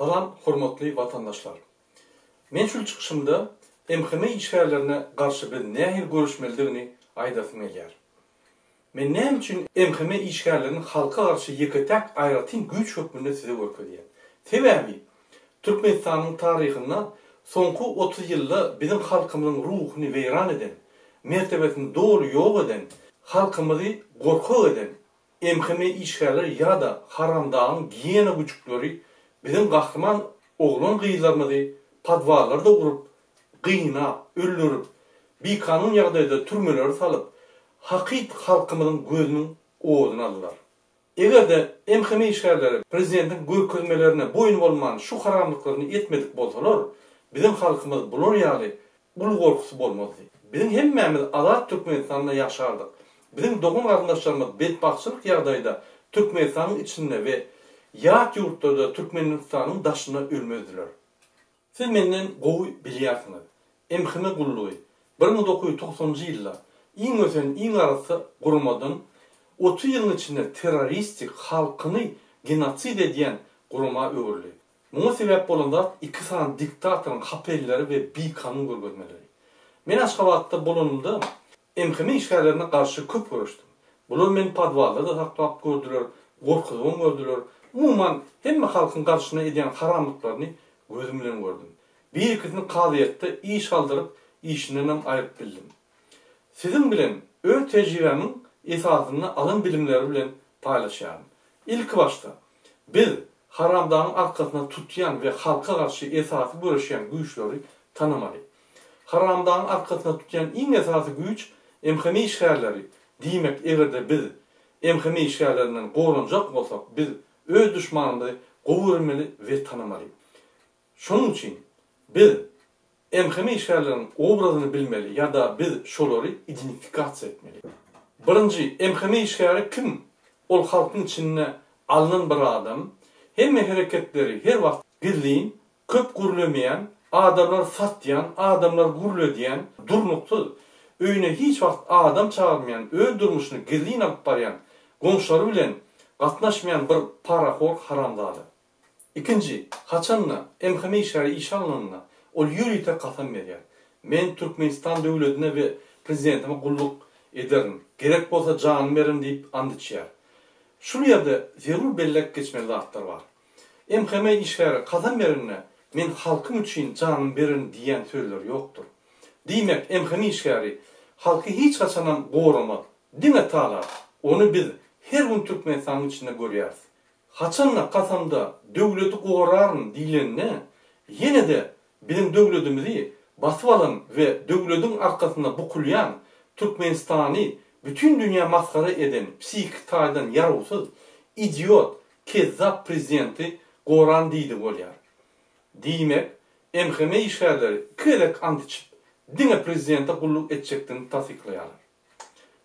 Salam hormatly vatandaşlar. Men şu çıkışımda MHM işgärlerine karşı bir nähir görüşmelidigini aýdasym gelýär. Men näme üçin MHM işgärlerinin halka karşı ýeketek aýratyn güç hökmünde size görkezýär. Sebäbi Türkmenistanyň taryhynda soňky 30 ýylda bizim halkymyzyň ruhuny weýran eden, mertebesini dogry ýok eden, halkymyzy gorkak eden MHM işgärler ýa-da haramdagyň giýene güçükleri bizim gahryman oglan gyýlarymyzy padwalarda urup, gyýnap, öldürüp, bir kanun ýagdaýda türmelere salyp, hakykat halkymyzyň gözüniň oğuzyny aldylar. Egerde MHM işgärleri prezidentiň görkezmelerine boyun bolman şu haramlyklaryny etmedik bolsalar, bizim halkymyz bular ýaly ul gorkusy bolmazdy. Bizim hemmämiz azat Türkmenistanda ýaşardyk. Bizim dogun garyndaşlarymyz betbahçylyk ýagdaýda Türkmenistanyň içinde we ýat ýurtlarda Türkmenistanyň daşyna ölmezdiler. Siz menden gowy bilýärsiňiz. MHM gullugy 1990-njy ýylda iň ösen iň arasy gurmadan 30 ýylyň içinde terroristik halkyny genosid edýän guruma öwürli. Muňa sebäp bolan iki san diktatoryň hapelleri we bir kanun görkezmeleri. Men Aşgabatda bolanymda MHM işgärlerine karşı köp görüşdüm. Bular meni padwalda da saklap gördüler, gorkuzyp gördüler. Umuman hemme halkyň garşyna edýän haramlyklaryny gözüm bilen gördüm. Bir ikisini kaziýetde iş aldyryp, işinden aýryp bildim. Sizin bilen öz tejribemiň esasyny alym bilimleri bilen paýlaşýarym. İlk başta biz haramdagyň arkasyna tutýan we halka garşy esasy görüşýän güýçleri tanamaly. Haramdagyň arkasyna tutýan iň esasy güýç MHM işgärleri. Diýmek egerde biz MHM işgärlerinden gorunjak bolsak, biz öz düşmanymyzy gowurmeli we tanamaly. Şonuň üçin biz MHM işgärleriniň obrazyny bilmeli ýa-da biz şolary identifikasiýa etmeli. Birinji, MHM işgäri kim? Ol halkyň içinde alynan bir adam, hemme hereketleri her wagt gizlin, köp gürlemeýän, adamlar satýan, adamlar gürledýän, durnuksyz, öýüne hiç wagt adam çağırmayan, öz durmuşyny gizlin alyp barýan, goňşulary bilen gatnaşmayan bir paraxor haramdady. İkinci, haçanla MHM işgäri iş alanyna ol ýürüýte kasam berýär. Men Türkmenistan döwletine we prezidentime gulluk ederim. Gerek bolsa janymy berin diýip and içýär. Şu ýerde zerur bellek geçmeli zatlar bar. MHM işgäri kasam berinne men halkym üçin janymy berin diýen sözler ýokdur. Diýmek MHM işgäri halky hiç haçanam gorama, diňe talar. Onu biz her gün Türkmenistanyň içinde görýäris. Haçanla kasamda döwleti goraryn diýlenne, ýene de bizim döwletimizi basyp alan we döwletiň arkasyna bukulýan Türkmenistany bütün dünýä maskara eden, psihik taýdan ýarawsyz, idiot, kezzap prezidenti goran diýdi bolýar. Diýmek, MHM işgärleri kerek and içip, diňe prezidente gulluk etjekdigini tasdiklaýarlar.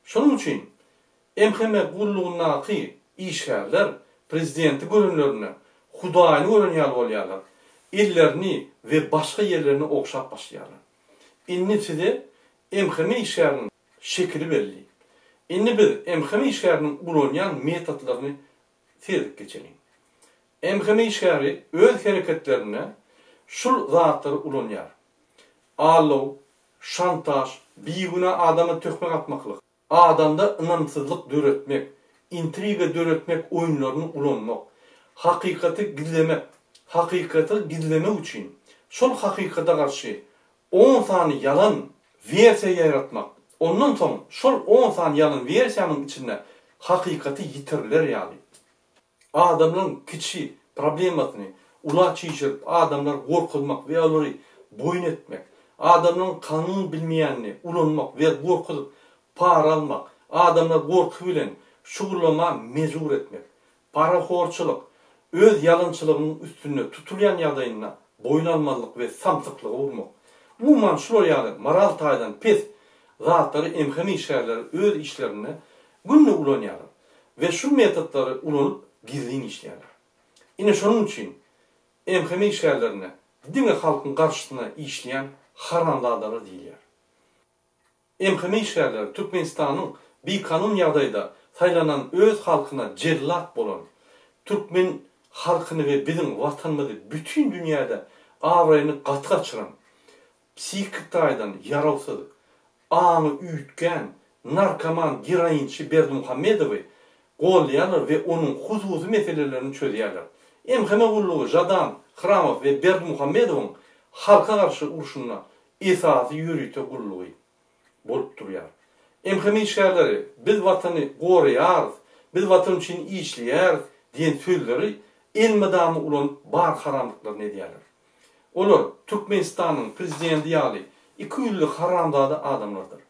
Şonuň üçin MHM gullugynaky işgärler prezidenti görünlerini, Hudaýyny görenýär bolýarlar. Ellerini ve başka yerlerini okşap başlayalar. İnni size MHM işgäriniň şekili belli. İnni biz MHM işgäriniň ulanýan metodlaryny sezip geçelim. MHM işgäri öz hereketlerine şul zatlary ulanýar. Allaw, şantaj, biýguna adamy tökmek atmaklyk, adamda ynamsyzlyk döretmek, intriga döretmek oýunlaryny ulanmak, hakykaty gizlemek, hakykaty gizlemek üçin şol hakykata garşy 10 sany yalan versiýa ýaratmak. Ondan soň şol 10 sany yalan versiýanyň içinde hakykaty ýitiriler ýaly. Adamlaryň kiçi problemasyny ula çyşyryp adamlar gorkuzmak we olary boyun etmek, adamlaryň kanun bilmeýänini ulanmak we gorkuzyp para almak, adamlar gorku bilen şugullama mezur etmek, paraxorçylyk, öz yalançylygynyň üstüne tutulýan ýagdaýyna boyun almalyk we samsyklyk bolmak. Umuman şol ýaly moral taýdan pes zatlary MHM işgärleri öz işlerini günni ulanýarlar we şu metodlary ulanyp gizlin işleýärler. Ine şonuň üçin MHM işgärlerine diňe halkyň garşysyna işleýän haramdadary diýilýär. MHM işgärleri Türkmenistanyň bir kanun ýagdaýda saýlanan öz halkyna jellat bolan Türkmen halkyny ve bizim vatanymyzy bütün dünyada awraýyny gatgaçyran, psihikdaýdan yarawsız, aňy üýtgen, narkoman, giroinçi Berdimuhammedowy gollaýarlar ve onun hususy meselelerini çözýärler. Emheme gullugy Jadan, Hramow ve Berdimuhammedowyň halka garşy uruşuna esasy ýürüýte gullugy bolup durýar. Emheme işgärleri biz watany goraýar, biz watan üçin işleýär diýen sözleri elmedamy ulan bar haramlyklaryny edýärler. Olar Türkmenistanyň prezidenti ýaly 2 ýyllyk haramdada adamlardyr.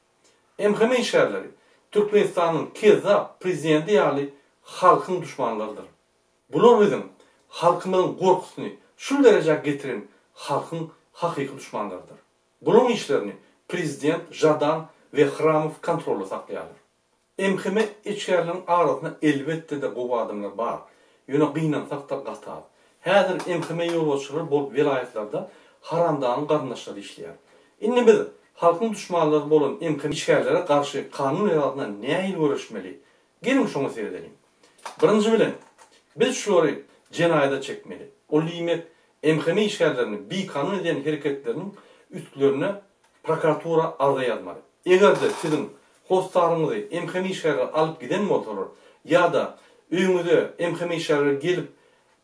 Emheme işgärleri Türkmenistanyň kezzap prezidenti ýaly halkyň düşmanlarydyr. Bular bizim halkymyzyň gorkusyny şu derejä getiren halkyň hakyky düşmanlarydyr. Bunun işlerini prezident Jadan ve Hramow kontrolü saklaýarlar. Emheme işgärleriň arasyna elbetde de gowy adamlar bar. Ýöne gynansak da gatar. Häzir emheme ýolbaşçylary bolup vilayetlarda haramdanyň garnaşlary işleýär. Indi biz halkyň düşmanlary bolan emheme işgärlere garşy kanun ýerine näil görüşmeli? Gelin şoňa seredelim. Birinji bilen biz şolary jenaýda çekmeli. O limet emheme işgärlerini bi kanun eden hereketleriniň üstlerine prokuratura arda yazmalı. Egerde sizin hostaryňyzy emheme işgärleri alıp giden bolsalar ýa-da öňüňize emheme işgärleri gelip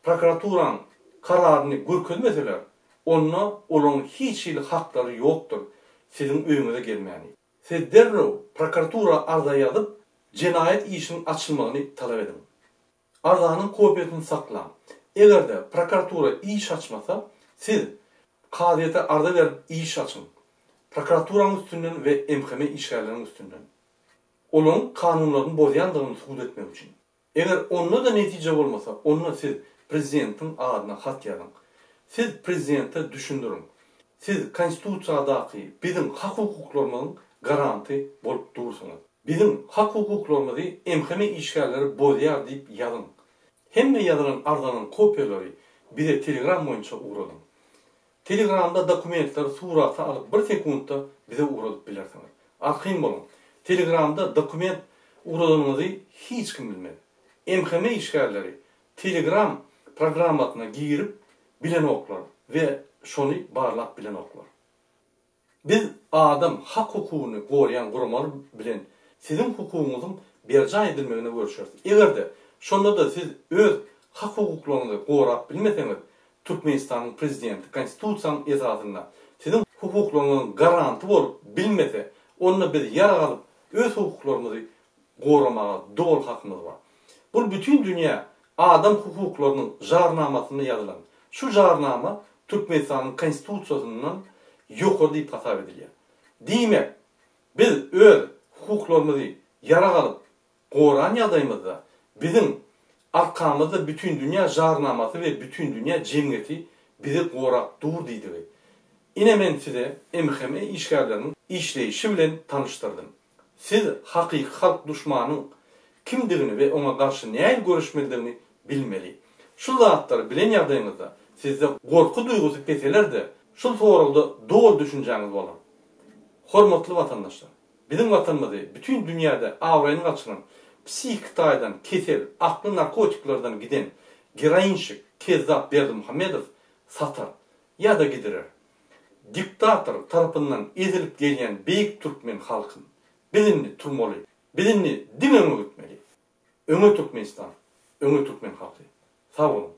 prokuraturan kararyny görkezmeseler, onda olaryň hiç ýyly haklary ýokdur sizin öňüňize gelmäni. Siz derrew prokuratura arda ýazyp jenaýet işiniň açylmagyny talap edin. Ardanyň kopiýasyny saklan. Egerde prokuratura iş açmasa, siz kadyýete arda berip iş açın. Prokuraturaň üstünden ve emheme işgärleriň üstünden. Olaryň kanunlaryny bozýandygyny subut etmek üçin. Eger onda da netije bolmasa, onda siz prezidentiň adyna hat ýazyn. Siz prezidente düşündirin. Siz konstitusiýadaky bizim hak hukuklarymyzyň garanty bolup durursunuz. Bizim hak hukuklarymyzy emheme işgärleri bozýar diýip ýazyn. Hemme ýazylan ardanyň kopiýalary bize Telegram boýunça uğradın. Telegramda dokumentler suratı alıp 1 sekundda bize uğradıp bilersiniz. Arxin bolun. Telegramda dokument uğradığınızı hiç kim bilmedi. Emheme işgärleri Telegram programmatyna girip bilen oklar ve şonu barlap bilen oklar. Biz adam hak hukugyny gorayan guramaly bilen sizin hukugyňyzyň berja edilmegine görüşýäris. Egerde şonda da siz öz hak hukuklaryňyzy gorap bilmeseňiz, Türkmenistanyň prezidenti konstitusiýanyň esasyna sizin hukuklaryňyň garanty bolup bilmese, onda biz ýara galyp öz hukuklarymyzy goramaga dogry hakymyz bar. Bu bütün dünya adam hukuklarynyň jarnamasyny ýazylan. Şu jarnama Türkmenistanyň konstitusiýasyndan ýokary diýip hasap edilýär. Diýmek, biz öz hukuklarymyzy ýara galyp goran ýagdaýymyzda bizim arkamızda bütün dünya jarnaması ve bütün dünya cemiyeti bizi gorap dur diýdi. Ine men size emheme işgärleriniň işleýişi bilen tanıştırdım. Siz hakyky halk düşmanyň kimdigini ve ona garşy näil görüşmelidigini bilmeli. Şu zatlary bilen ýagdaýymyzda sizde gorku duýgusy keseler-de şu soragda dogry düşünjäňiz bolar. Hormatly vatandaşlar, bizim vatanymyzy bütün dünyada awraýyny gaçyran psihikdaýdan kesel, akly narkotiklardan giden giroinçi kezzap Berdimuhammedow satar ya da gidirer. Diktator tarapyndan ezilip gelýän beýik türkmen halkyn bilinli turmaly, bilinli diňe öňe gitmeli. Öňe Türkmenistan, öňe türkmen halky. Sag bolun.